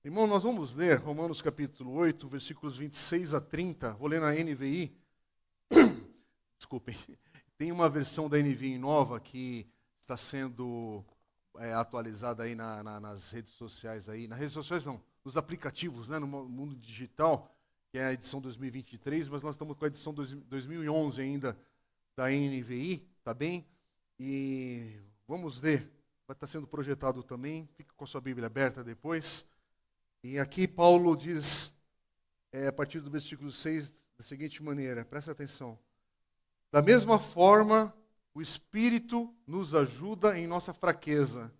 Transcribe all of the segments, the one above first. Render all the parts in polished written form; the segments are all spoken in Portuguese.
Irmão, nós vamos ler Romanos capítulo 8, versículos 26 a 30. Vou ler na NVI. Desculpem. Tem uma versão da NVI nova que está sendo atualizada aí nas redes sociais aí. Nas redes sociais não, nos aplicativos, né, no mundo digital, que é a edição 2023, mas nós estamos com a edição 2011 ainda da NVI, tá bem? E vamos ler. Vai estar sendo projetado também. Fique com a sua Bíblia aberta depois. E aqui Paulo diz, a partir do versículo 6, da seguinte maneira, presta atenção. Da mesma forma, o Espírito nos ajuda em nossa fraqueza,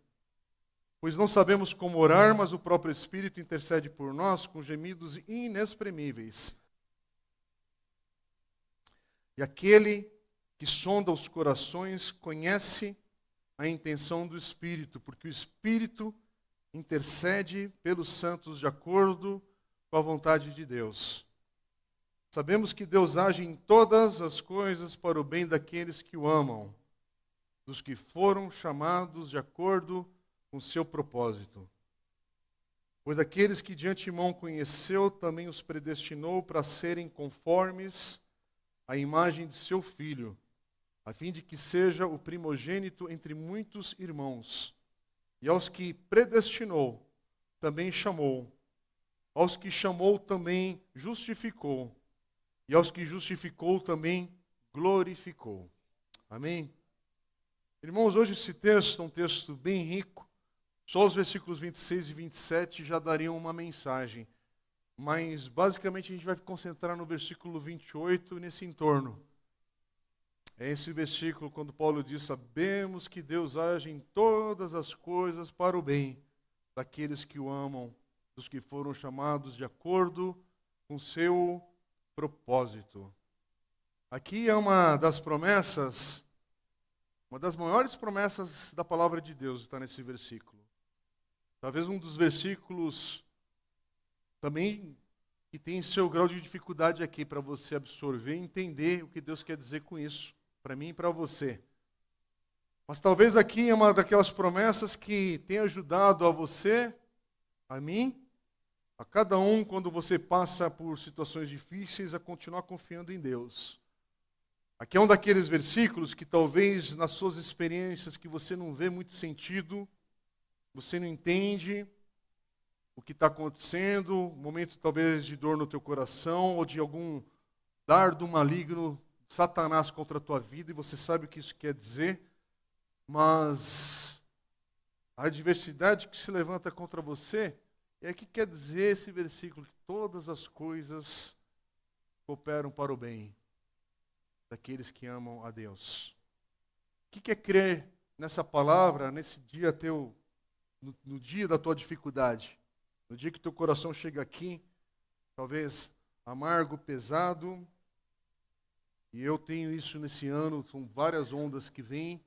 pois não sabemos como orar, mas o próprio Espírito intercede por nós com gemidos inexprimíveis. E aquele que sonda os corações conhece a intenção do Espírito, porque o Espírito intercede pelos santos de acordo com a vontade de Deus. Sabemos que Deus age em todas as coisas para o bem daqueles que o amam, dos que foram chamados de acordo com seu propósito. Pois aqueles que de antemão conheceu, também os predestinou para serem conformes à imagem de seu Filho, a fim de que seja o primogênito entre muitos irmãos. E aos que predestinou, também chamou. Aos que chamou, também justificou. E aos que justificou, também glorificou. Amém? Irmãos, hoje esse texto é um texto bem rico. Só os versículos 26 e 27 já dariam uma mensagem. Mas, basicamente, a gente vai concentrar no versículo 28 nesse entorno. É esse versículo quando Paulo diz, sabemos que Deus age em todas as coisas para o bem daqueles que o amam, dos que foram chamados de acordo com seu propósito. Aqui é uma das promessas, uma das maiores promessas da palavra de Deus, está nesse versículo. Talvez um dos versículos também que tem seu grau de dificuldade aqui para você absorver e entender o que Deus quer dizer com isso. Para mim e para você. Mas talvez aqui é uma daquelas promessas que tem ajudado a você, a mim, a cada um, quando você passa por situações difíceis, a continuar confiando em Deus. Aqui é um daqueles versículos que talvez nas suas experiências que você não vê muito sentido, você não entende o que está acontecendo, um momento talvez de dor no teu coração ou de algum dardo maligno Satanás contra a tua vida, e você sabe o que isso quer dizer, mas a adversidade que se levanta contra você, é que quer dizer esse versículo, que todas as coisas cooperam para o bem daqueles que amam a Deus. O que é crer nessa palavra, nesse dia teu, no dia da tua dificuldade, no dia que teu coração chega aqui, talvez amargo, pesado. E eu tenho isso nesse ano, são várias ondas que vêm,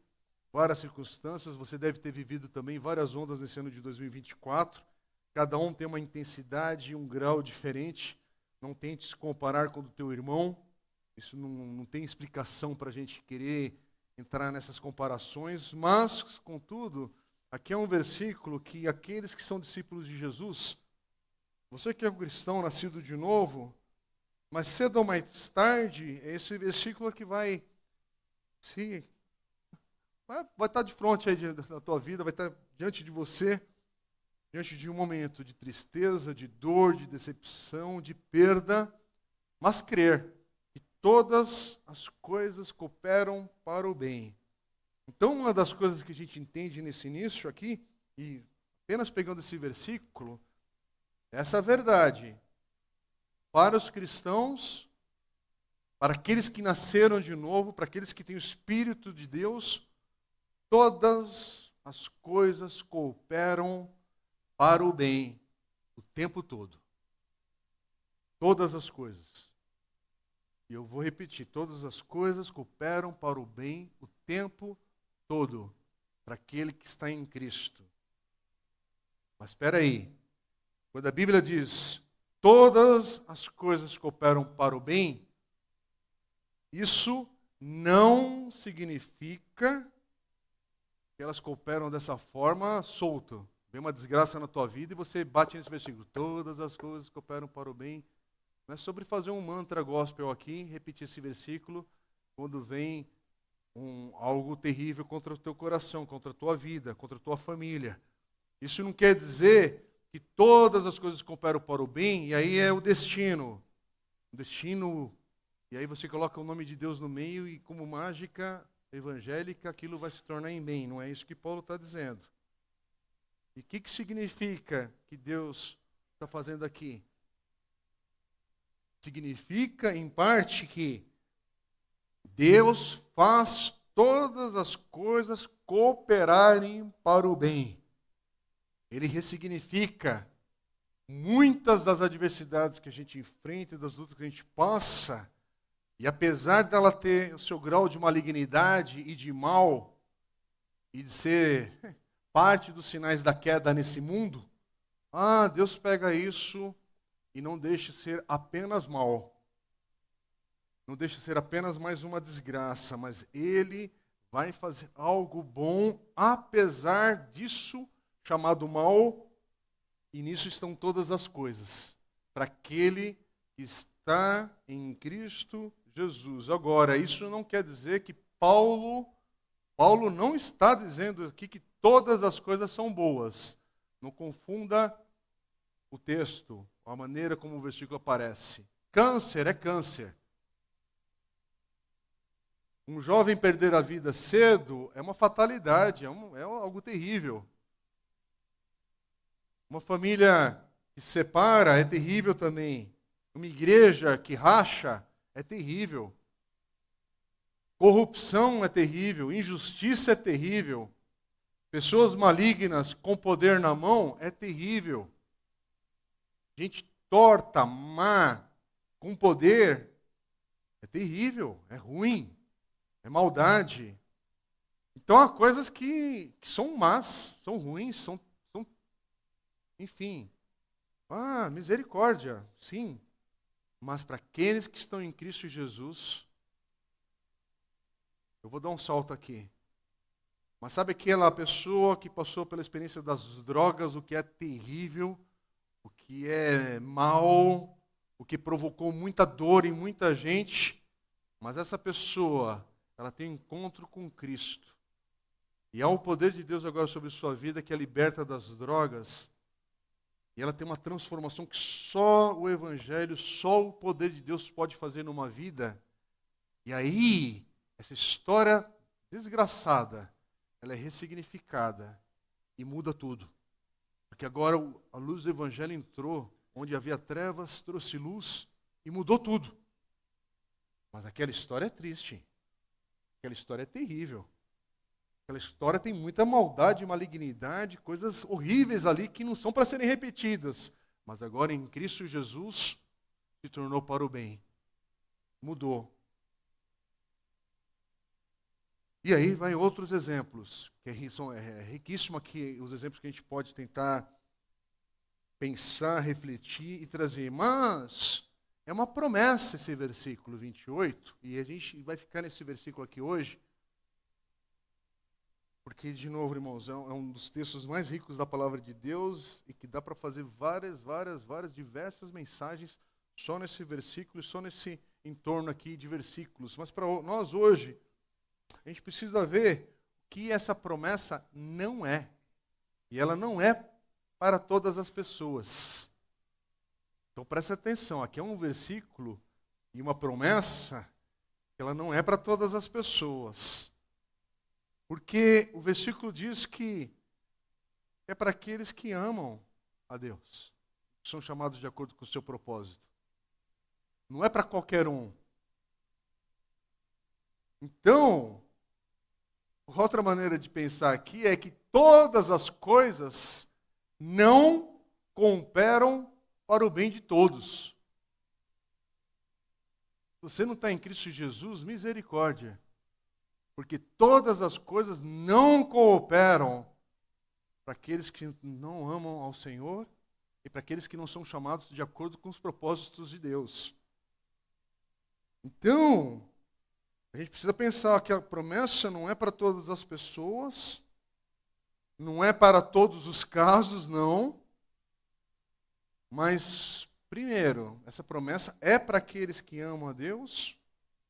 várias circunstâncias. Você deve ter vivido também várias ondas nesse ano de 2024. Cada um tem uma intensidade e um grau diferente. Não tente se comparar com o do teu irmão. Isso não tem explicação para a gente querer entrar nessas comparações. Mas, contudo, aqui é um versículo que aqueles que são discípulos de Jesus, você que é um cristão nascido de novo, mas cedo ou mais tarde, é esse versículo que vai estar de frente aí da tua vida, vai estar diante de você, diante de um momento de tristeza, de dor, de decepção, de perda, mas crer que todas as coisas cooperam para o bem. Então, uma das coisas que a gente entende nesse início aqui, e apenas pegando esse versículo, é essa verdade. Para os cristãos, para aqueles que nasceram de novo, para aqueles que têm o Espírito de Deus, todas as coisas cooperam para o bem o tempo todo. Todas as coisas. E eu vou repetir, todas as coisas cooperam para o bem o tempo todo, para aquele que está em Cristo. Mas espera aí, quando a Bíblia diz todas as coisas cooperam para o bem, isso não significa que elas cooperam dessa forma solta. Vem uma desgraça na tua vida e você bate nesse versículo. Todas as coisas cooperam para o bem. Não é sobre fazer um mantra gospel aqui, repetir esse versículo, quando vem algo terrível contra o teu coração, contra a tua vida, contra a tua família. Isso não quer dizer que todas as coisas cooperam para o bem, e aí é o destino. O destino, e aí você coloca o nome de Deus no meio e como mágica evangélica, aquilo vai se tornar em bem. Não é isso que Paulo está dizendo. E o que significa que Deus está fazendo aqui? Significa, em parte, que Deus faz todas as coisas cooperarem para o bem. Ele ressignifica muitas das adversidades que a gente enfrenta, das lutas que a gente passa, e apesar dela ter o seu grau de malignidade e de mal, e de ser parte dos sinais da queda nesse mundo, Deus pega isso e não deixa ser apenas mal. Não deixa ser apenas mais uma desgraça, mas Ele vai fazer algo bom, apesar disso chamado mal, e nisso estão todas as coisas, para aquele que está em Cristo Jesus. Agora, isso não quer dizer que Paulo não está dizendo aqui que todas as coisas são boas. Não confunda o texto, a maneira como o versículo aparece. Câncer é câncer. Um jovem perder a vida cedo é uma fatalidade, é algo terrível. Uma família que se separa é terrível também. Uma igreja que racha é terrível. Corrupção é terrível, injustiça é terrível. Pessoas malignas com poder na mão é terrível. Gente torta, má, com poder é terrível, é ruim, é maldade. Então há coisas que são más, são ruins, enfim. Misericórdia, sim. Mas para aqueles que estão em Cristo Jesus, eu vou dar um salto aqui. Mas sabe aquela pessoa que passou pela experiência das drogas, o que é terrível, o que é mal, o que provocou muita dor em muita gente, mas essa pessoa, ela tem um encontro com Cristo. E há o poder de Deus agora sobre sua vida que a liberta das drogas. E ela tem uma transformação que só o Evangelho, só o poder de Deus pode fazer numa vida. E aí, essa história desgraçada, ela é ressignificada e muda tudo. Porque agora a luz do Evangelho entrou, onde havia trevas, trouxe luz e mudou tudo. Mas aquela história é triste. Aquela história é terrível. Aquela história tem muita maldade, malignidade, coisas horríveis ali que não são para serem repetidas. Mas agora em Cristo Jesus se tornou para o bem. Mudou. E aí vai outros exemplos, que é riquíssimo aqui os exemplos que a gente pode tentar pensar, refletir e trazer. Mas é uma promessa esse versículo 28, e a gente vai ficar nesse versículo aqui hoje, porque, de novo, irmãos, é um dos textos mais ricos da palavra de Deus e que dá para fazer várias, diversas mensagens só nesse versículo e só nesse entorno aqui de versículos. Mas para nós hoje, a gente precisa ver o que essa promessa não é. E ela não é para todas as pessoas. Então presta atenção, aqui é um versículo e uma promessa que ela não é para todas as pessoas. Porque o versículo diz que é para aqueles que amam a Deus, que são chamados de acordo com o seu propósito. Não é para qualquer um. Então, outra maneira de pensar aqui é que todas as coisas não cooperam para o bem de todos. Você não está em Cristo Jesus, misericórdia. Porque todas as coisas não cooperam para aqueles que não amam ao Senhor e para aqueles que não são chamados de acordo com os propósitos de Deus. Então, a gente precisa pensar que a promessa não é para todas as pessoas, Não é para todos os casos, não. Mas, primeiro, essa promessa é para aqueles que amam a Deus.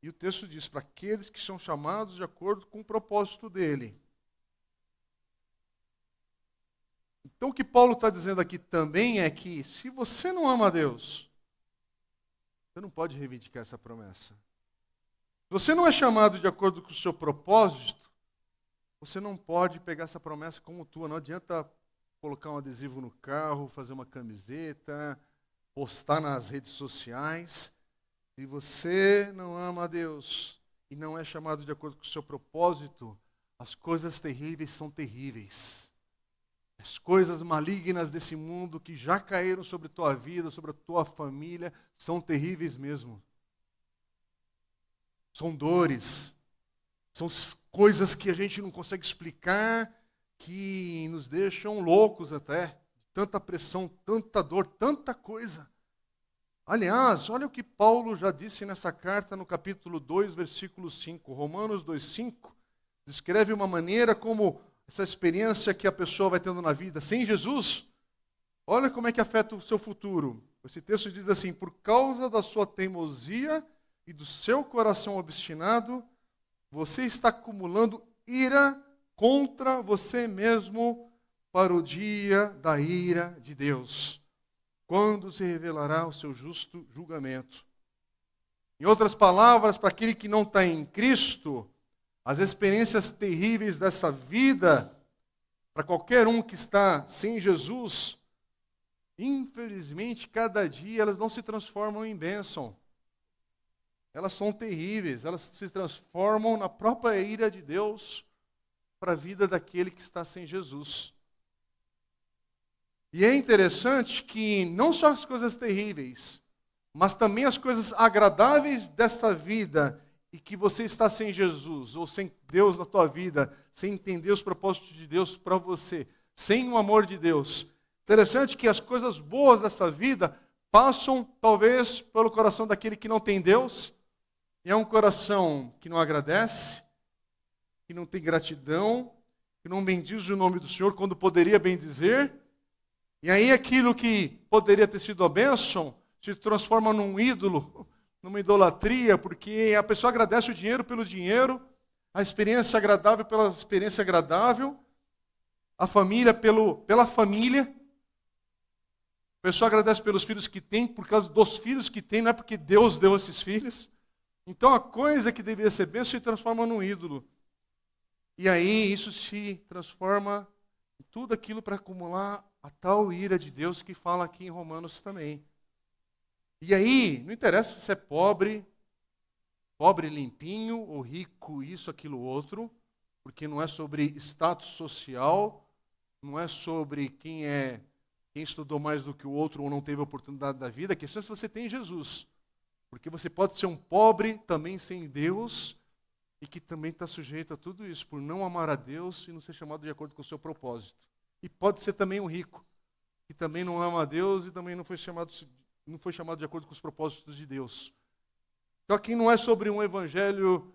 E o texto diz, para aqueles que são chamados de acordo com o propósito dele. Então, o que Paulo está dizendo aqui também é que, se você não ama a Deus, você não pode reivindicar essa promessa. Se você não é chamado de acordo com o seu propósito, você não pode pegar essa promessa como tua. Não adianta colocar um adesivo no carro, fazer uma camiseta, postar nas redes sociais. Se você não ama a Deus e não é chamado de acordo com o seu propósito, as coisas terríveis são terríveis. As coisas malignas desse mundo que já caíram sobre a tua vida, sobre a tua família, são terríveis mesmo. São dores, são coisas que a gente não consegue explicar, que nos deixam loucos até. Tanta pressão, tanta dor, tanta coisa. Aliás, olha o que Paulo já disse nessa carta no capítulo 2, versículo 5. Romanos 2, 5, descreve uma maneira como essa experiência que a pessoa vai tendo na vida sem Jesus, olha como é que afeta o seu futuro. Esse texto diz assim, por causa da sua teimosia e do seu coração obstinado, você está acumulando ira contra você mesmo para o dia da ira de Deus, quando se revelará o seu justo julgamento. Em outras palavras, para aquele que não está em Cristo, as experiências terríveis dessa vida, para qualquer um que está sem Jesus, infelizmente, cada dia elas não se transformam em bênção. Elas são terríveis, elas se transformam na própria ira de Deus para a vida daquele que está sem Jesus. E é interessante que não só as coisas terríveis, mas também as coisas agradáveis dessa vida, e que você está sem Jesus, ou sem Deus na tua vida, sem entender os propósitos de Deus para você, sem o amor de Deus. Interessante que as coisas boas dessa vida passam, talvez, pelo coração daquele que não tem Deus, e é um coração que não agradece, que não tem gratidão, que não bendiz o nome do Senhor quando poderia bendizer, e aí aquilo que poderia ter sido a bênção se transforma num ídolo, numa idolatria, porque a pessoa agradece o dinheiro pelo dinheiro, a experiência agradável pela experiência agradável, a família pela família. A pessoa agradece pelos filhos que tem, por causa dos filhos que tem, não é porque Deus deu esses filhos. Então a coisa que deveria ser bênção se transforma num ídolo. E aí isso se transforma em tudo aquilo para acumular a tal ira de Deus que fala aqui em Romanos também. E aí, não interessa se é pobre limpinho, ou rico, isso, aquilo, outro, porque não é sobre status social, não é sobre quem estudou mais do que o outro ou não teve a oportunidade da vida, a questão é se você tem Jesus. Porque você pode ser um pobre também sem Deus, e que também está sujeito a tudo isso, por não amar a Deus e não ser chamado de acordo com o seu propósito. E pode ser também um rico, que também não ama a Deus e também não foi chamado de acordo com os propósitos de Deus. Então aqui não é sobre um evangelho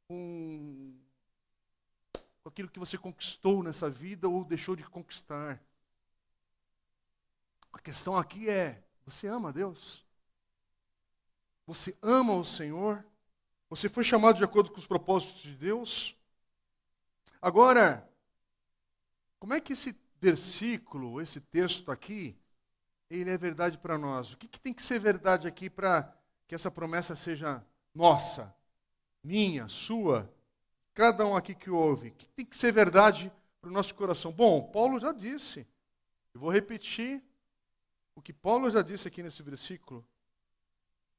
com aquilo que você conquistou nessa vida ou deixou de conquistar. A questão aqui é, você ama a Deus? Você ama o Senhor? Você foi chamado de acordo com os propósitos de Deus? Agora, como é que esse versículo, esse texto aqui, ele é verdade para nós? O que tem que ser verdade aqui para que essa promessa seja nossa, minha, sua, cada um aqui que ouve? O que tem que ser verdade para o nosso coração? Bom, Paulo já disse, eu vou repetir o que Paulo já disse aqui nesse versículo.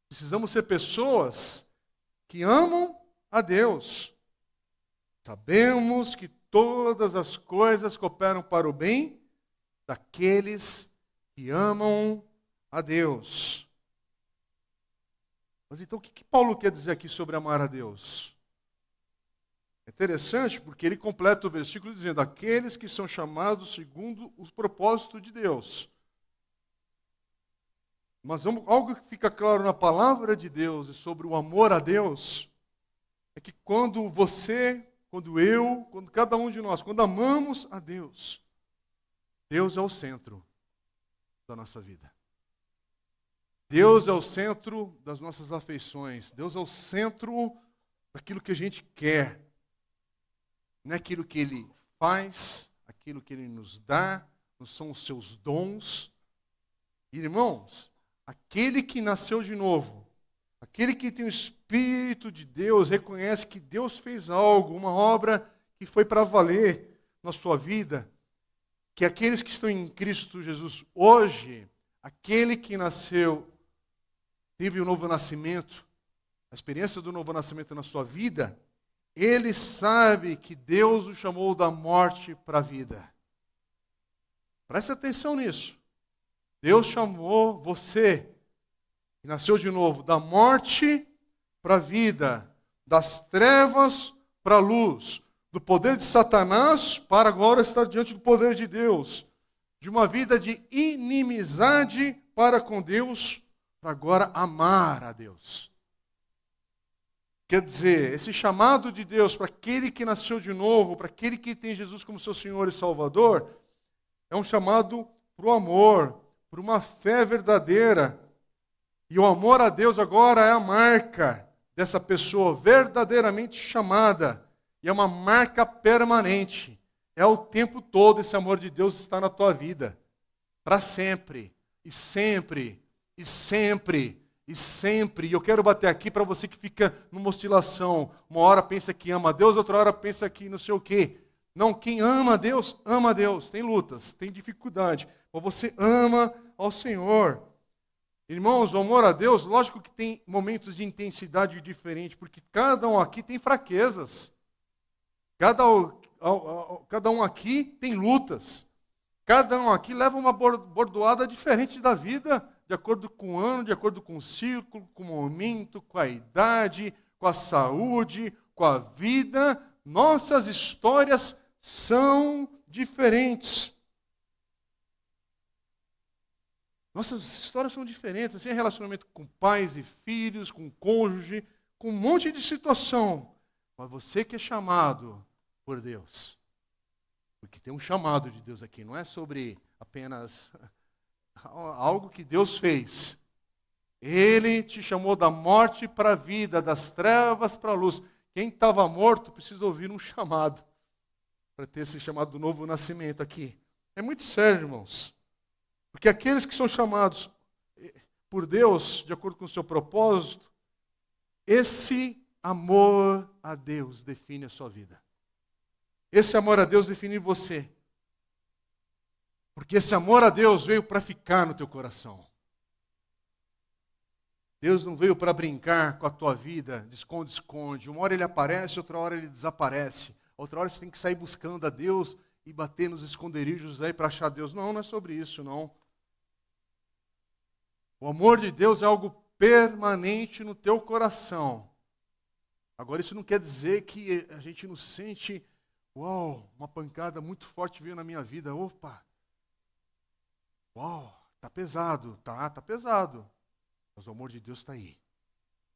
Precisamos ser pessoas que amam a Deus. Sabemos que todas as coisas cooperam para o bem daqueles que amam a Deus. Mas então o que Paulo quer dizer aqui sobre amar a Deus? É interessante porque ele completa o versículo dizendo, aqueles que são chamados segundo o propósito de Deus. Mas algo que fica claro na palavra de Deus e sobre o amor a Deus, é que quando você quando cada um de nós, quando amamos a Deus, Deus é o centro da nossa vida. Deus é o centro das nossas afeições. Deus é o centro daquilo que a gente quer. Não é aquilo que Ele faz, aquilo que Ele nos dá, não são os seus dons. Irmãos, aquele que nasceu de novo, aquele que tem o Espírito de Deus, reconhece que Deus fez algo, uma obra que foi para valer na sua vida, que aqueles que estão em Cristo Jesus hoje, aquele que nasceu, teve o novo nascimento, a experiência do novo nascimento na sua vida, ele sabe que Deus o chamou da morte para a vida. Preste atenção nisso. Deus chamou você, que nasceu de novo, da morte para a vida, das trevas para a luz, do poder de Satanás para agora estar diante do poder de Deus, de uma vida de inimizade para com Deus, para agora amar a Deus. Quer dizer, esse chamado de Deus para aquele que nasceu de novo, para aquele que tem Jesus como seu Senhor e Salvador, é um chamado para o amor, para uma fé verdadeira. E o amor a Deus agora é a marca dessa pessoa verdadeiramente chamada. E é uma marca permanente. É o tempo todo esse amor de Deus está na tua vida. Para sempre, e sempre, e sempre, e sempre. E eu quero bater aqui para você que fica numa oscilação. Uma hora pensa que ama a Deus, outra hora pensa que não sei o quê. Não, quem ama a Deus, ama a Deus. Tem lutas, tem dificuldade. Mas você ama ao Senhor. Irmãos, o amor a Deus, lógico que tem momentos de intensidade diferentes, porque cada um aqui tem fraquezas. Cada um aqui tem lutas. Cada um aqui leva uma bordoada diferente da vida, de acordo com o ano, de acordo com o círculo, com o momento, com a idade, com a saúde, com a vida. Nossas histórias são diferentes. Nossas histórias são diferentes, assim, relacionamento com pais e filhos, com cônjuge, com um monte de situação. Mas você que é chamado por Deus, porque tem um chamado de Deus aqui, não é sobre apenas algo que Deus fez. Ele te chamou da morte para a vida, das trevas para a luz. Quem estava morto precisa ouvir um chamado, para ter esse chamado do novo nascimento aqui. É muito sério, irmãos. Porque aqueles que são chamados por Deus, de acordo com o seu propósito, esse amor a Deus define a sua vida. Esse amor a Deus define você. Porque esse amor a Deus veio para ficar no teu coração. Deus não veio para brincar com a tua vida, de esconde-esconde. Uma hora ele aparece, outra hora ele desaparece. Outra hora você tem que sair buscando a Deus e bater nos esconderijos aí para achar Deus. Não, não é sobre isso, não. O amor de Deus é algo permanente no teu coração. Agora, isso não quer dizer que a gente não sente, uau, uma pancada muito forte veio na minha vida. Opa! Uau, tá pesado. Tá pesado. Mas o amor de Deus está aí.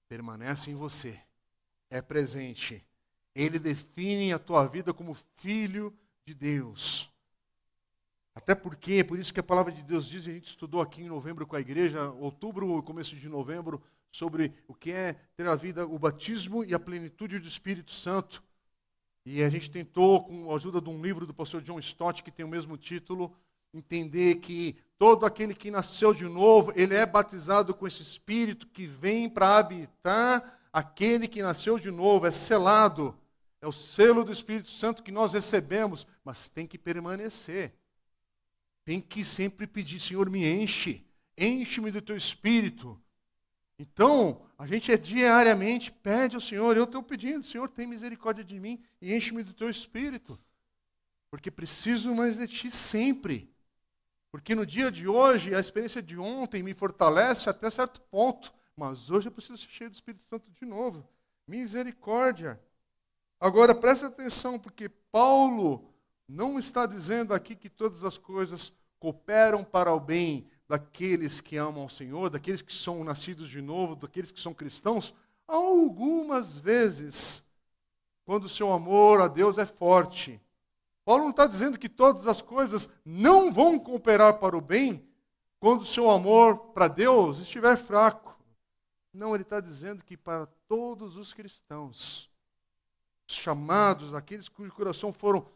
Permanece em você. É presente. Ele define a tua vida como filho de Deus. Até porque, por isso que a palavra de Deus diz, a gente estudou aqui em novembro com a igreja, outubro, começo de novembro, sobre o que é ter a vida, o batismo e a plenitude do Espírito Santo. E a gente tentou, com a ajuda de um livro do pastor John Stott, que tem o mesmo título, entender que todo aquele que nasceu de novo, ele é batizado com esse Espírito que vem para habitar aquele que nasceu de novo, é selado. É o selo do Espírito Santo que nós recebemos, mas tem que permanecer. Tem que sempre pedir, Senhor, me enche-me do teu Espírito. Então, a gente diariamente pede ao Senhor, eu estou pedindo, Senhor, tem misericórdia de mim e enche-me do teu Espírito. Porque preciso mais de ti sempre. Porque no dia de hoje, a experiência de ontem me fortalece até certo ponto, mas hoje eu preciso ser cheio do Espírito Santo de novo. Misericórdia. Agora, preste atenção, porque Paulo não está dizendo aqui que todas as coisas cooperam para o bem daqueles que amam ao Senhor, daqueles que são nascidos de novo, daqueles que são cristãos. Algumas vezes quando o seu amor a Deus é forte. Paulo não está dizendo que todas as coisas não vão cooperar para o bem quando o seu amor para Deus estiver fraco. Não, ele está dizendo que para todos os cristãos, chamados, aqueles cujos coração foram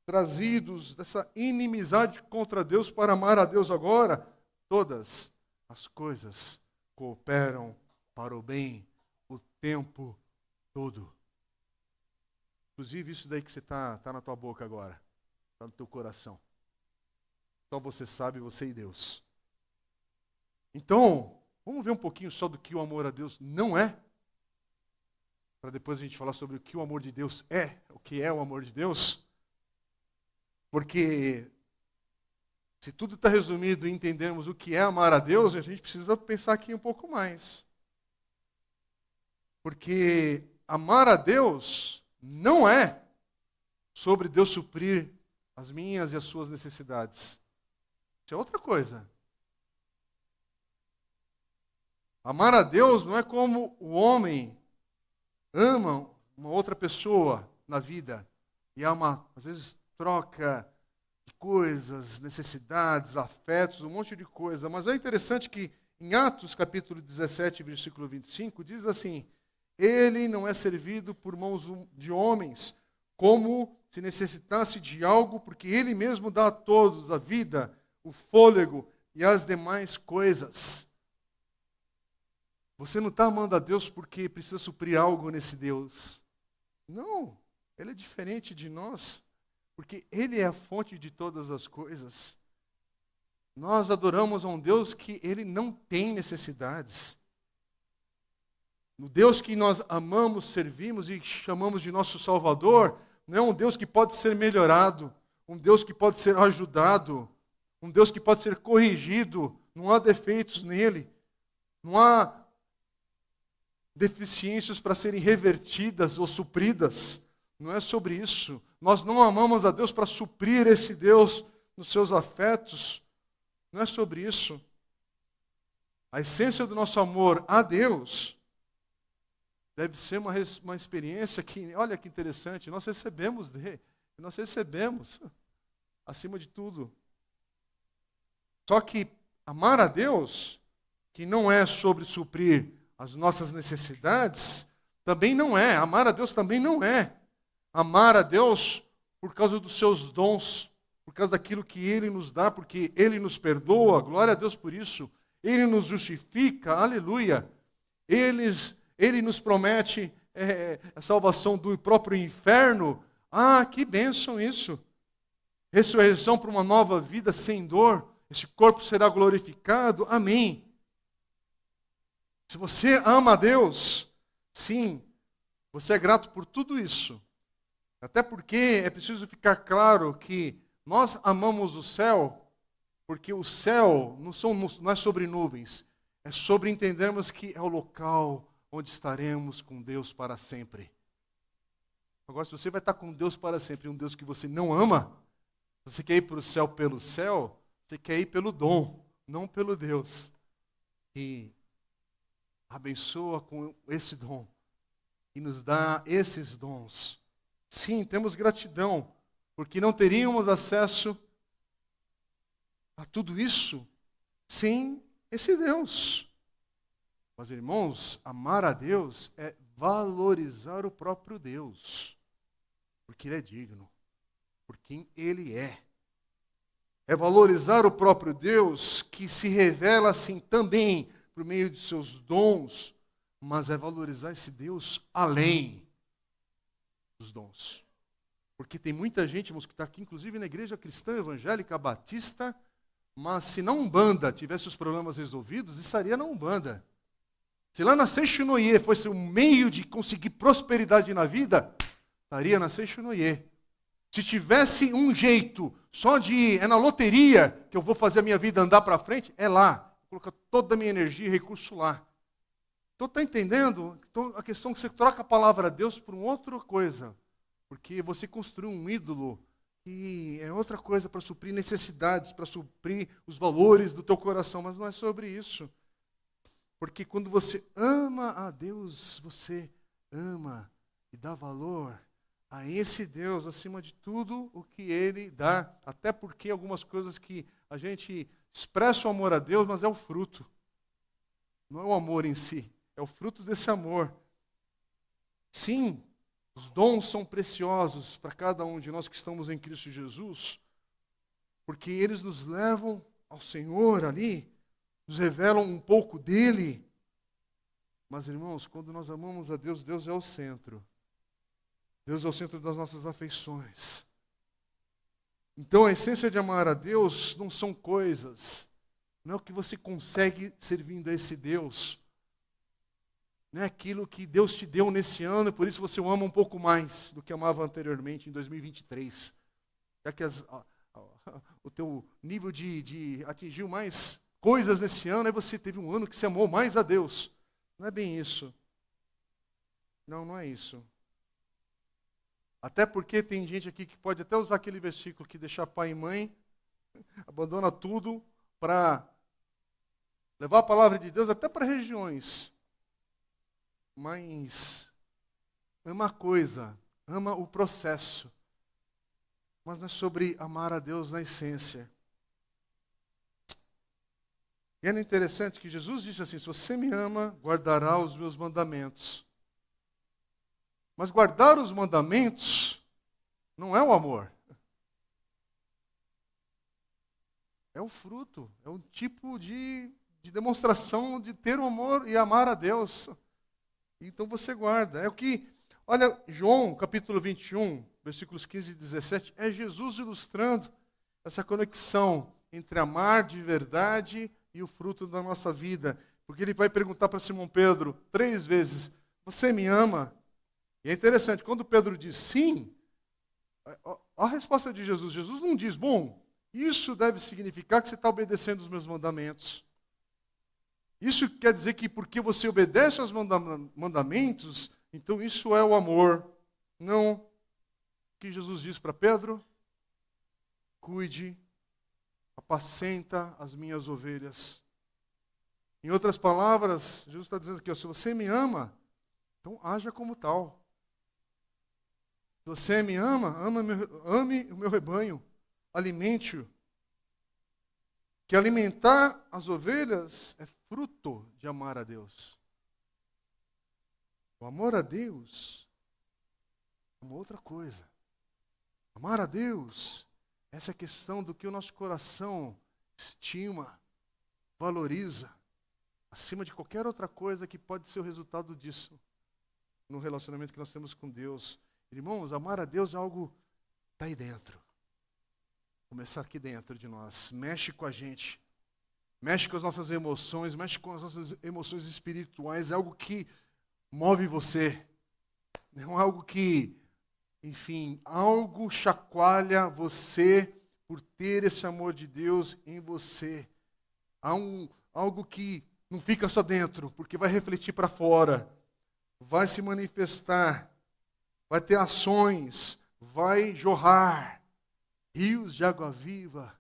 trazidos dessa inimizade contra Deus para amar a Deus agora, todas as coisas cooperam para o bem o tempo todo. Inclusive isso daí que você tá na tua boca agora, está no teu coração. Só você sabe, você e Deus. Então, vamos ver um pouquinho só do que o amor a Deus não é, para depois a gente falar sobre o que o amor de Deus é, o que é o amor de Deus. Porque se tudo está resumido em entendermos o que é amar a Deus, a gente precisa pensar aqui um pouco mais. Porque amar a Deus não é sobre Deus suprir as minhas e as suas necessidades. Isso é outra coisa. Amar a Deus não é como o homem ama uma outra pessoa na vida e ama, às vezes, troca de coisas, necessidades, afetos, um monte de coisa. Mas é interessante que em Atos capítulo 17, versículo 25, diz assim: ele não é servido por mãos de homens, como se necessitasse de algo, porque ele mesmo dá a todos a vida, o fôlego e as demais coisas. Você não está amando a Deus porque precisa suprir algo nesse Deus. Não, ele é diferente de nós, porque ele é a fonte de todas as coisas. Nós adoramos a um Deus que ele não tem necessidades. O Deus que nós amamos, servimos e chamamos de nosso Salvador, não é um Deus que pode ser melhorado, um Deus que pode ser ajudado, um Deus que pode ser corrigido, não há defeitos nele, não há deficiências para serem revertidas ou supridas. Não é sobre isso. Nós não amamos a Deus para suprir esse Deus nos seus afetos. Não é sobre isso. A essência do nosso amor a Deus deve ser uma experiência que, olha que interessante, nós recebemos dele. Nós recebemos, acima de tudo. Só que amar a Deus, que não é sobre suprir as nossas necessidades, também não é. Amar a Deus também não é. Amar a Deus por causa dos seus dons, por causa daquilo que Ele nos dá, porque Ele nos perdoa, glória a Deus por isso. Ele nos justifica, aleluia. Ele nos promete a salvação do próprio inferno. Ah, que bênção isso. Ressurreição para uma nova vida sem dor. Esse corpo será glorificado. Amém. Se você ama a Deus, sim, você é grato por tudo isso. Até porque é preciso ficar claro que nós amamos o céu, porque o céu não é sobre nuvens, é sobre entendermos que é o local onde estaremos com Deus para sempre. Agora, se você vai estar com Deus para sempre, um Deus que você não ama, você quer ir para o céu pelo céu, você quer ir pelo dom, não pelo Deus. E abençoa com esse dom e nos dá esses dons. Sim, temos gratidão, porque não teríamos acesso a tudo isso sem esse Deus. Mas, irmãos, amar a Deus é valorizar o próprio Deus, porque Ele é digno, por quem Ele é. É valorizar o próprio Deus que se revela assim também por meio de seus dons, mas é valorizar esse Deus além dos dons. Porque tem muita gente, irmãos, que está aqui, inclusive na igreja cristã, evangélica, batista, mas se na Umbanda tivesse os problemas resolvidos, estaria na Umbanda. Se lá na Seixinoye fosse um meio de conseguir prosperidade na vida, estaria na Seixinoye. Se tivesse um jeito só de, é na loteria que eu vou fazer a minha vida andar para frente, é lá. Vou colocar toda a minha energia e recurso lá. Então, está entendendo? Então, a questão é que você troca a palavra Deus por uma outra coisa. Porque você construiu um ídolo que é outra coisa para suprir necessidades, para suprir os valores do teu coração, mas não é sobre isso. Porque quando você ama a Deus, você ama e dá valor a esse Deus acima de tudo o que Ele dá. Até porque algumas coisas que a gente expressa o amor a Deus, mas é o fruto. Não é o amor em si, é o fruto desse amor. Sim, os dons são preciosos para cada um de nós que estamos em Cristo Jesus, porque eles nos levam ao Senhor ali, nos revelam um pouco dele. Mas, irmãos, quando nós amamos a Deus, Deus é o centro. Deus é o centro das nossas afeições. Então, a essência de amar a Deus não são coisas, não é o que você consegue servindo a esse Deus. Não é aquilo que Deus te deu nesse ano, e por isso você o ama um pouco mais do que amava anteriormente, em 2023. Já que o teu nível de atingiu mais coisas nesse ano, aí você teve um ano que você amou mais a Deus. Não é bem isso. Não é isso. Até porque tem gente aqui que pode até usar aquele versículo que deixar pai e mãe, abandona tudo para levar a palavra de Deus até para regiões. Mas ama a coisa, ama o processo. Mas não é sobre amar a Deus na essência. E é interessante que Jesus disse assim: se você me ama, guardará os meus mandamentos. Mas guardar os mandamentos não é o amor. É o fruto, é um tipo de demonstração de ter o amor e amar a Deus. Então você guarda. É o que, olha, João capítulo 21, versículos 15 e 17, é Jesus ilustrando essa conexão entre amar de verdade e o fruto da nossa vida. Porque ele vai perguntar para Simão Pedro 3 vezes: você me ama? E é interessante, quando Pedro diz sim, a resposta de Jesus. Jesus não diz, bom, isso deve significar que você está obedecendo os meus mandamentos. Isso quer dizer que porque você obedece aos mandamentos, então isso é o amor. Não. O que Jesus diz para Pedro? Cuide, apacenta as minhas ovelhas. Em outras palavras, Jesus está dizendo aqui, se você me ama, então haja como tal. Se você me ama, ame o meu rebanho, alimente-o. Que alimentar as ovelhas é fruto de amar a Deus. O amor a Deus é uma outra coisa. Amar a Deus, essa questão do que o nosso coração estima, valoriza, acima de qualquer outra coisa que pode ser o resultado disso, no relacionamento que nós temos com Deus. Irmãos, amar a Deus é algo que está aí dentro. Começar aqui dentro de nós. Mexe com a gente. Mexe com as nossas emoções, mexe com as nossas emoções espirituais. É algo que move você. Não é algo que, enfim, algo chacoalha você por ter esse amor de Deus em você. Há algo que não fica só dentro, porque vai refletir para fora. Vai se manifestar. Vai ter ações. Vai jorrar. Rios de água viva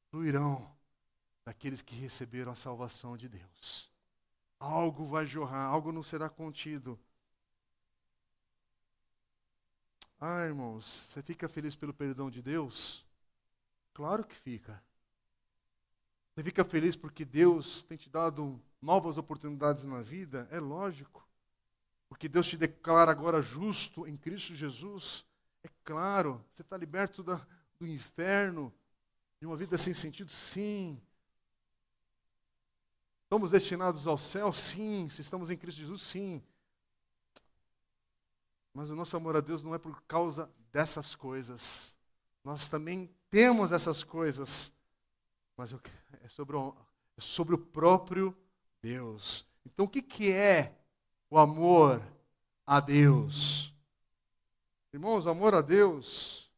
fluirão daqueles que receberam a salvação de Deus. Algo vai jorrar, algo não será contido. Irmãos, você fica feliz pelo perdão de Deus? Claro que fica. Você fica feliz porque Deus tem te dado novas oportunidades na vida? É lógico. Porque Deus te declara agora justo em Cristo Jesus? É claro. Você está liberto do inferno, de uma vida sem sentido? Sim. Estamos destinados ao céu? Sim. Se estamos em Cristo Jesus? Sim. Mas o nosso amor a Deus não é por causa dessas coisas. Nós também temos essas coisas, mas é sobre o próprio Deus. Então o que é o amor a Deus? Irmãos, amor a Deus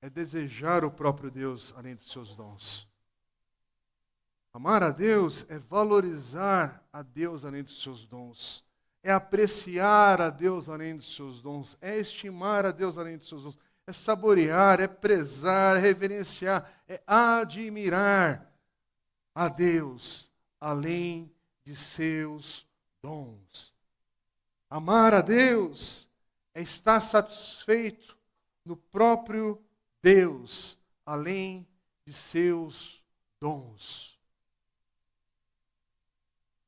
é desejar o próprio Deus além dos seus dons. Amar a Deus é valorizar a Deus além dos seus dons. É apreciar a Deus além dos seus dons. É estimar a Deus além dos seus dons. É saborear, é prezar, é reverenciar, é admirar a Deus além de seus dons. Amar a Deus é estar satisfeito no próprio Deus, além de seus dons.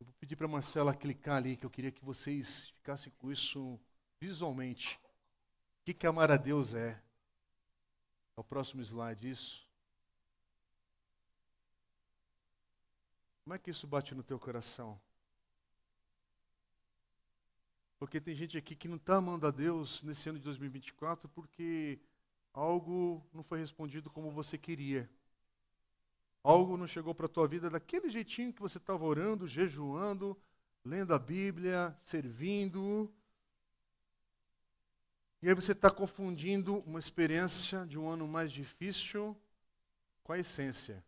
Eu vou pedir para a Marcela clicar ali, que eu queria que vocês ficassem com isso visualmente. O que amar a Deus é? É o próximo slide, isso. Como é que isso bate no teu coração? Porque tem gente aqui que não está amando a Deus nesse ano de 2024 porque algo não foi respondido como você queria. Algo não chegou para a tua vida daquele jeitinho que você estava orando, jejuando, lendo a Bíblia, servindo. E aí você está confundindo uma experiência de um ano mais difícil com a essência.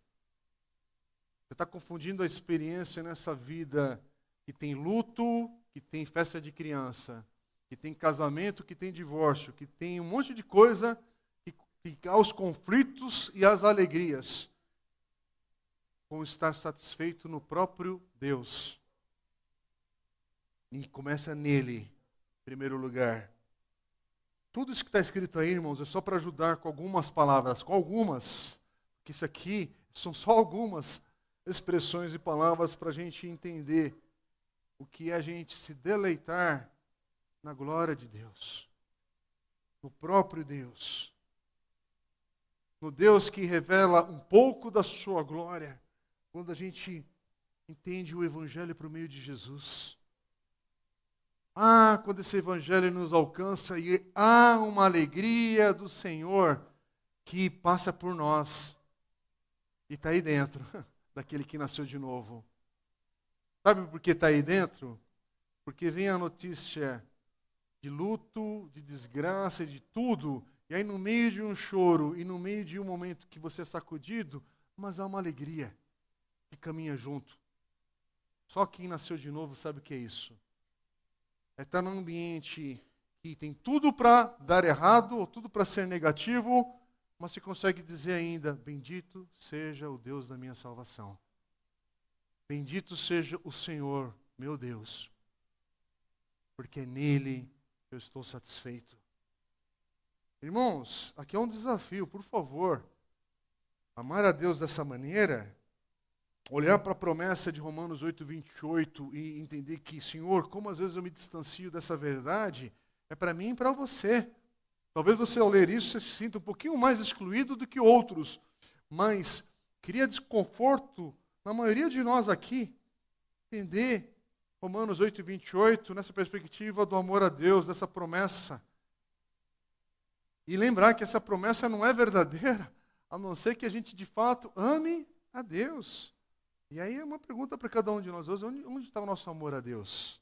Você está confundindo a experiência nessa vida que tem luto, que tem festa de criança, que tem casamento, que tem divórcio, que tem um monte de coisa, que há os conflitos e as alegrias, com estar satisfeito no próprio Deus. E começa nele, em primeiro lugar. Tudo isso que está escrito aí, irmãos, é só para ajudar com algumas palavras, porque isso aqui são só algumas expressões e palavras para a gente entender o que é a gente se deleitar na glória de Deus, no próprio Deus, no Deus que revela um pouco da sua glória, quando a gente entende o Evangelho por meio de Jesus. Quando esse Evangelho nos alcança e há uma alegria do Senhor que passa por nós e está aí dentro daquele que nasceu de novo. Sabe por que está aí dentro? Porque vem a notícia de luto, de desgraça, de tudo, e aí no meio de um choro e no meio de um momento que você é sacudido, mas há uma alegria que caminha junto. Só quem nasceu de novo sabe o que é isso. É estar num ambiente que tem tudo para dar errado, ou tudo para ser negativo, mas se consegue dizer ainda, bendito seja o Deus da minha salvação. Bendito seja o Senhor, meu Deus, porque é nele eu estou satisfeito. Irmãos, aqui é um desafio, por favor. Amar a Deus dessa maneira, olhar para a promessa de Romanos 8:28 e entender que, Senhor, como às vezes eu me distancio dessa verdade, é para mim e para você. Talvez você ao ler isso, você se sinta um pouquinho mais excluído do que outros, mas cria desconforto na maioria de nós aqui, entender Romanos 8:28 nessa perspectiva do amor a Deus, dessa promessa. E lembrar que essa promessa não é verdadeira, a não ser que a gente de fato ame a Deus. E aí é uma pergunta para cada um de nós hoje, onde está o nosso amor a Deus?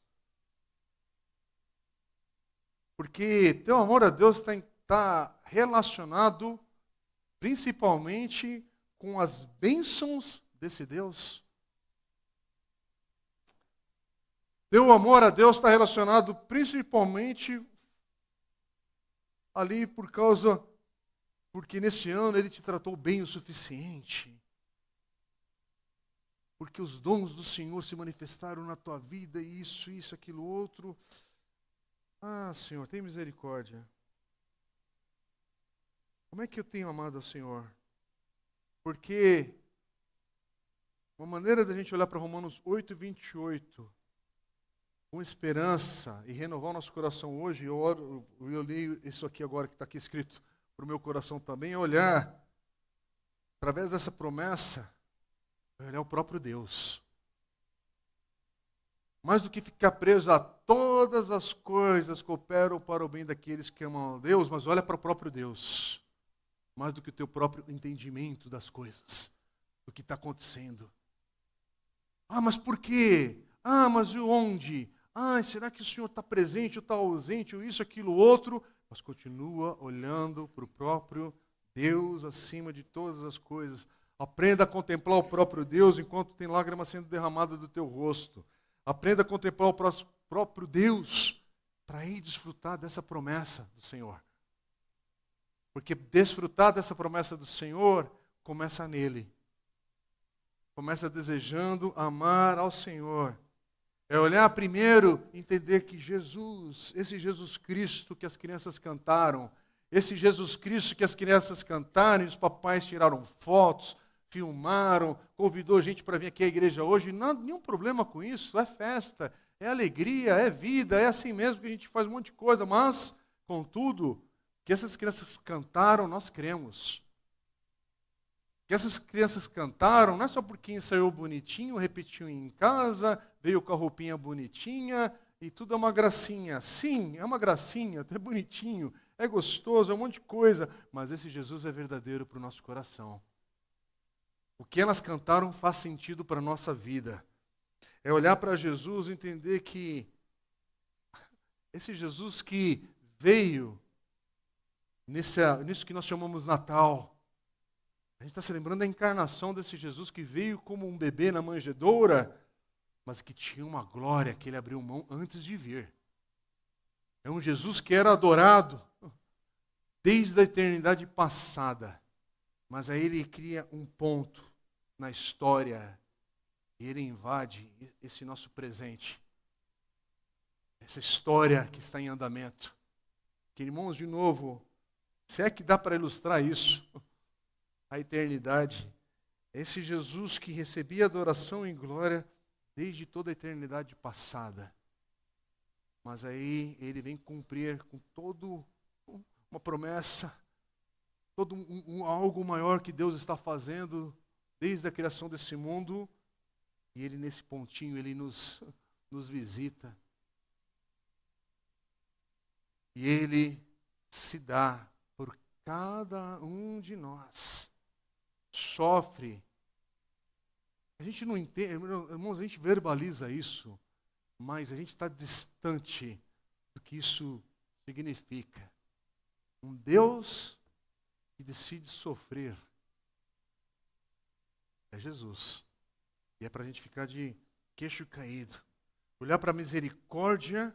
Porque teu amor a Deus está relacionado principalmente com as bênçãos desse Deus. Teu amor a Deus está relacionado principalmente ali porque nesse ano Ele te tratou bem o suficiente. Porque os dons do Senhor se manifestaram na tua vida, isso, aquilo, outro. Senhor, tem misericórdia. Como é que eu tenho amado ao Senhor? Porque uma maneira da gente olhar para Romanos 8:28 com esperança e renovar o nosso coração hoje, eu leio isso aqui agora que está aqui escrito para o meu coração também, é olhar através dessa promessa, olhar o próprio Deus. Mais do que ficar preso a todas as coisas que operam para o bem daqueles que amam a Deus, mas olha para o próprio Deus. Mais do que o teu próprio entendimento das coisas, do que está acontecendo. Mas por quê? Mas e onde? Será que o Senhor está presente ou está ausente, ou isso, aquilo, outro? Mas continua olhando para o próprio Deus acima de todas as coisas. Aprenda a contemplar o próprio Deus enquanto tem lágrimas sendo derramadas do teu rosto. Aprenda a contemplar o próprio Deus para ir desfrutar dessa promessa do Senhor. Porque desfrutar dessa promessa do Senhor começa nele. Começa desejando amar ao Senhor. É olhar primeiro, entender que Jesus, esse Jesus Cristo que as crianças cantaram, esse Jesus Cristo que as crianças cantaram, e os papais tiraram fotos, filmaram, convidou gente para vir aqui à igreja hoje, não, nenhum problema com isso, é festa, é alegria, é vida, é assim mesmo que a gente faz um monte de coisa, mas, contudo, que essas crianças cantaram, nós cremos. Que essas crianças cantaram, não é só porque ensaiou bonitinho, repetiu em casa, veio com a roupinha bonitinha, e tudo é uma gracinha. Sim, é uma gracinha, é bonitinho, é gostoso, é um monte de coisa, mas esse Jesus é verdadeiro para o nosso coração. O que elas cantaram faz sentido para a nossa vida. É olhar para Jesus e entender que esse Jesus que veio nisso que nós chamamos Natal, a gente está se lembrando da encarnação desse Jesus que veio como um bebê na manjedoura, mas que tinha uma glória que ele abriu mão antes de vir. É um Jesus que era adorado desde a eternidade passada, mas aí ele cria um ponto na história e ele invade esse nosso presente, essa história que está em andamento. Que, irmãos, de novo, se é que dá para ilustrar isso, a eternidade, esse Jesus que recebia adoração e glória desde toda a eternidade passada. Mas aí ele vem cumprir com todo uma promessa, todo algo maior que Deus está fazendo desde a criação desse mundo, e ele nesse pontinho, ele nos visita. E ele se dá por cada um de nós. Sofre. A gente não entende, irmãos, a gente verbaliza isso, mas a gente está distante do que isso significa. Um Deus que decide sofrer é Jesus. E é para a gente ficar de queixo caído. Olhar para a misericórdia,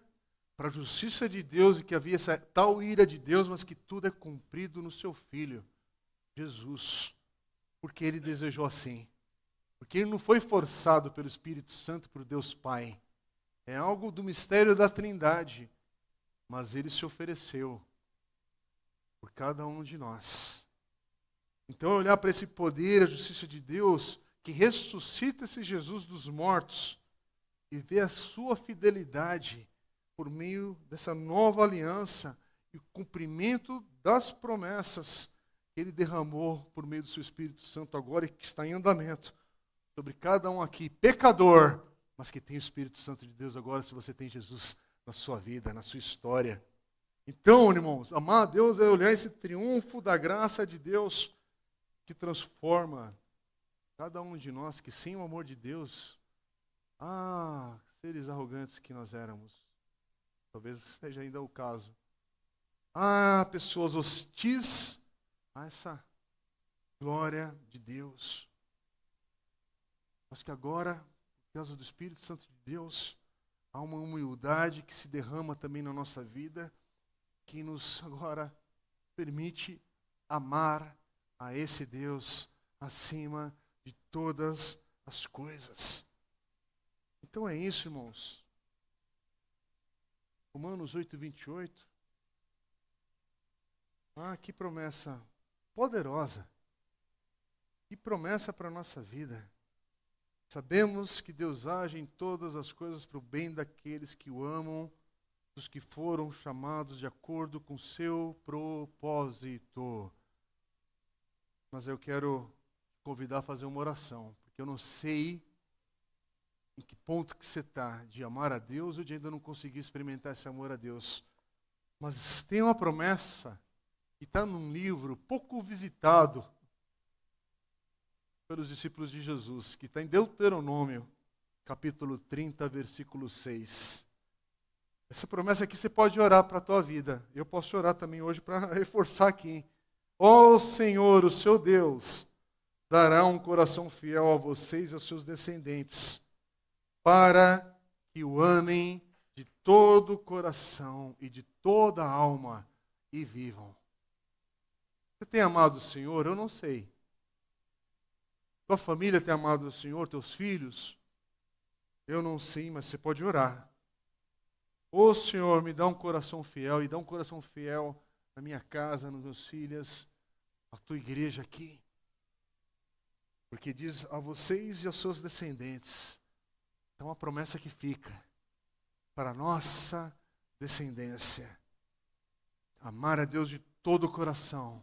para a justiça de Deus, e que havia essa tal ira de Deus, mas que tudo é cumprido no seu Filho, Jesus. Porque ele desejou assim. Porque ele não foi forçado pelo Espírito Santo, por Deus Pai. É algo do mistério da Trindade. Mas ele se ofereceu por cada um de nós. Então, olhar para esse poder, a justiça de Deus, que ressuscita esse Jesus dos mortos, e ver a sua fidelidade por meio dessa nova aliança e o cumprimento das promessas que ele derramou por meio do seu Espírito Santo agora e que está em andamento sobre cada um aqui, pecador, mas que tem o Espírito Santo de Deus agora, se você tem Jesus na sua vida, na sua história. Então, irmãos, amar a Deus é olhar esse triunfo da graça de Deus que transforma cada um de nós, que sem o amor de Deus, seres arrogantes que nós éramos. Talvez seja ainda o caso. Pessoas hostis a essa glória de Deus. Mas que agora, por causa do Espírito Santo de Deus, há uma humildade que se derrama também na nossa vida, que nos agora permite amar a esse Deus acima de todas as coisas. Então é isso, irmãos. Romanos 8:28. Que promessa poderosa. Que promessa para a nossa vida. Sabemos que Deus age em todas as coisas para o bem daqueles que o amam, dos que foram chamados de acordo com seu propósito. Mas eu quero convidar a fazer uma oração, porque eu não sei em que ponto que você está de amar a Deus ou de ainda não conseguir experimentar esse amor a Deus. Mas tem uma promessa que está num livro pouco visitado pelos discípulos de Jesus, que está em Deuteronômio, capítulo 30, versículo 6. Essa promessa aqui você pode orar para a tua vida. Eu posso orar também hoje para reforçar aqui. Ó Senhor, o seu Deus, dará um coração fiel a vocês e aos seus descendentes, para que o amem de todo o coração e de toda a alma e vivam. Você tem amado o Senhor? Eu não sei. Tua família tem amado o Senhor, teus filhos? Eu não sei, mas você pode orar. Ô Senhor, me dá um coração fiel, e dá um coração fiel na minha casa, nos meus filhos, a tua igreja aqui. Porque diz a vocês e aos seus descendentes. Então a promessa que fica para a nossa descendência. Amar a Deus de todo o coração,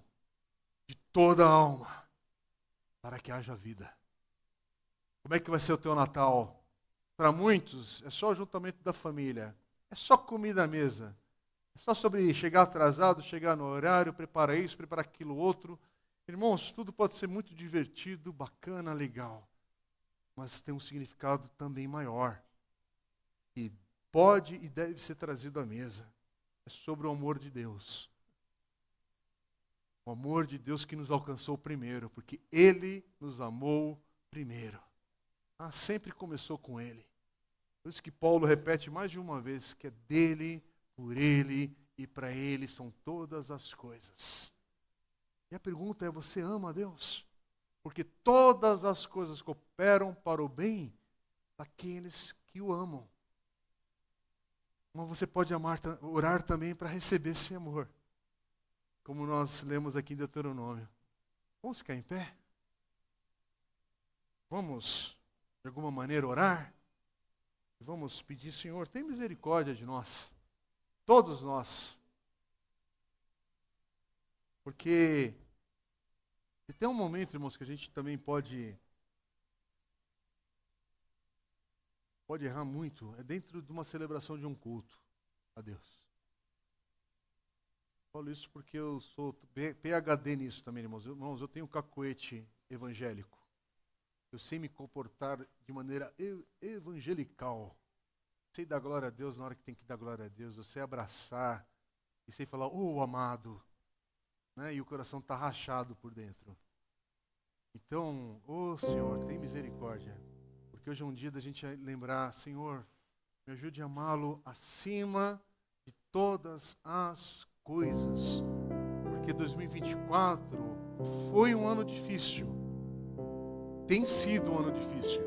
de toda a alma, para que haja vida. Como é que vai ser o teu Natal? Para muitos, é só o ajuntamento da família. É só comida à mesa. É só sobre chegar atrasado, chegar no horário, preparar isso, preparar aquilo outro. Irmãos, tudo pode ser muito divertido, bacana, legal. Mas tem um significado também maior. E pode e deve ser trazido à mesa. É sobre o amor de Deus. O amor de Deus que nos alcançou primeiro, porque Ele nos amou primeiro. Sempre começou com Ele. Por isso que Paulo repete mais de uma vez que é dele, por Ele e para Ele são todas as coisas. E a pergunta é, você ama a Deus? Porque todas as coisas cooperam para o bem daqueles que o amam. Mas você pode orar também para receber esse amor. Como nós lemos aqui em Deuteronômio. Vamos ficar em pé? Vamos, de alguma maneira, orar? Vamos pedir, Senhor, tem misericórdia de nós. Todos nós. Porque tem um momento, irmãos, que a gente também pode errar muito. É dentro de uma celebração de um culto a Deus. Falo isso porque eu sou PhD nisso também, irmãos. Irmãos, eu tenho um cacuete evangélico. Eu sei me comportar de maneira evangelical. Sei dar glória a Deus na hora que tem que dar glória a Deus. Eu sei abraçar e sei falar, amado. Né? E o coração está rachado por dentro. Então, Senhor, tem misericórdia. Porque hoje é um dia da gente lembrar, Senhor, me ajude a amá-lo acima de todas as coisas. Porque 2024 foi um ano difícil. Tem sido um ano difícil.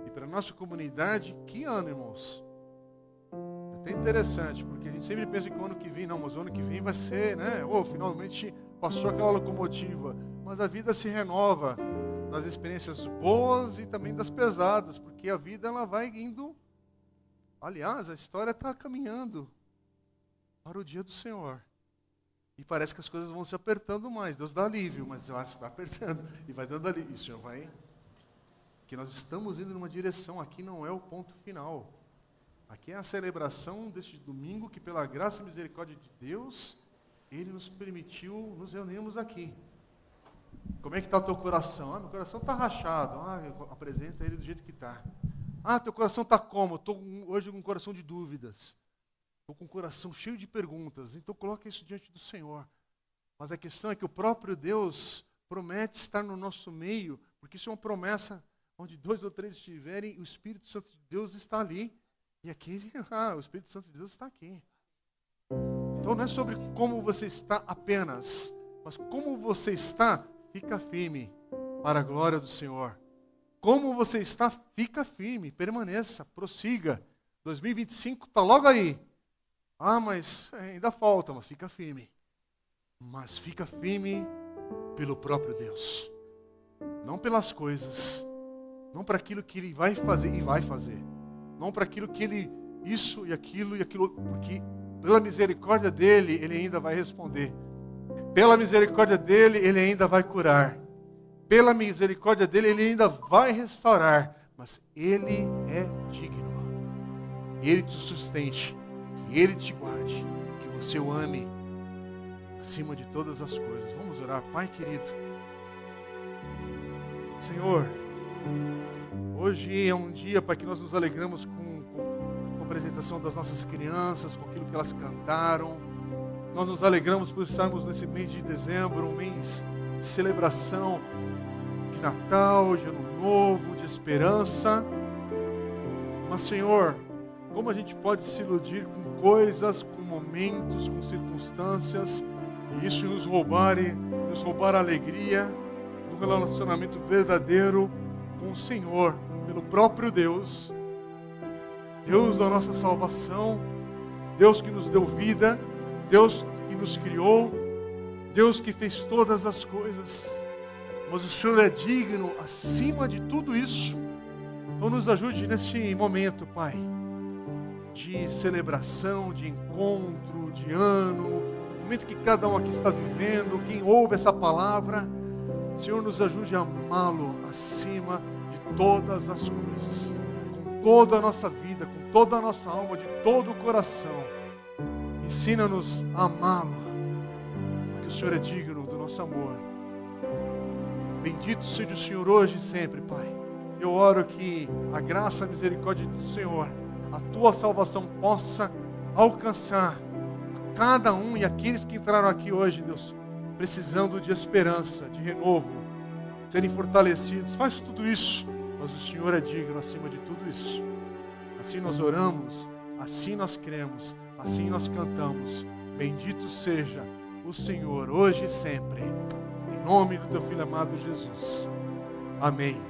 E para a nossa comunidade, que ano, irmãos? É até interessante, porque a gente sempre pensa que o ano que vem, não, mas o ano que vem vai ser, né? Finalmente passou aquela locomotiva. Mas a vida se renova das experiências boas e também das pesadas, porque a vida ela vai indo. Aliás, a história está caminhando para o dia do Senhor. E parece que as coisas vão se apertando mais. Deus dá alívio, mas vai apertando e vai dando alívio. Isso vai. Que nós estamos indo numa direção, aqui não é o ponto final. Aqui é a celebração deste domingo que pela graça e misericórdia de Deus, Ele nos permitiu nos reunirmos aqui. Como é que está o teu coração? Meu coração está rachado. Apresenta ele do jeito que está. Teu coração está como? Estou hoje com um coração de dúvidas. Estou com um coração cheio de perguntas. Então coloca isso diante do Senhor. Mas a questão é que o próprio Deus promete estar no nosso meio, porque isso é uma promessa. Onde 2 ou 3 estiverem, o Espírito Santo de Deus está ali. E aqui, o Espírito Santo de Deus está aqui. Então não é sobre como você está apenas, mas como você está, fica firme para a glória do Senhor. Como você está, fica firme, permaneça, prossiga. 2025 está logo aí. Mas ainda falta, mas fica firme. Mas fica firme pelo próprio Deus. Não pelas coisas. Não para aquilo que Ele vai fazer e vai fazer. Não para aquilo que Ele, isso e aquilo, porque pela misericórdia dEle, Ele ainda vai responder. Pela misericórdia dEle, Ele ainda vai curar. Pela misericórdia dEle, Ele ainda vai restaurar. Mas Ele é digno. Ele te sustente, que Ele te guarde, que você o ame acima de todas as coisas. Vamos orar, Pai querido. Senhor, hoje é um dia para que nós nos alegramos com a apresentação das nossas crianças, com aquilo que elas cantaram. Nós nos alegramos por estarmos nesse mês de dezembro, um mês de celebração de Natal, de Ano Novo, de esperança. Mas, Senhor, como a gente pode se iludir com coisas, com momentos, com circunstâncias, e isso nos roubar a alegria do relacionamento verdadeiro com o Senhor, pelo próprio Deus. Deus da nossa salvação, Deus que nos deu vida, Deus que nos criou, Deus que fez todas as coisas. Mas o Senhor é digno acima de tudo isso. Então nos ajude neste momento, Pai, de celebração, de encontro, de ano, momento que cada um aqui está vivendo, quem ouve essa palavra, Senhor, nos ajude a amá-lo acima de todas as coisas, com toda a nossa vida, com toda a nossa alma, de todo o coração. Ensina-nos a amá-lo, porque o Senhor é digno do nosso amor. Bendito seja o Senhor hoje e sempre, Pai. Eu oro que a graça e a misericórdia do Senhor, a tua salvação possa alcançar a cada um e aqueles que entraram aqui hoje, Deus, precisando de esperança, de renovo, serem fortalecidos. Faz tudo isso, mas o Senhor é digno acima de tudo isso. Assim nós oramos, assim nós cremos, assim nós cantamos. Bendito seja o Senhor hoje e sempre. Em nome do teu Filho amado Jesus. Amém.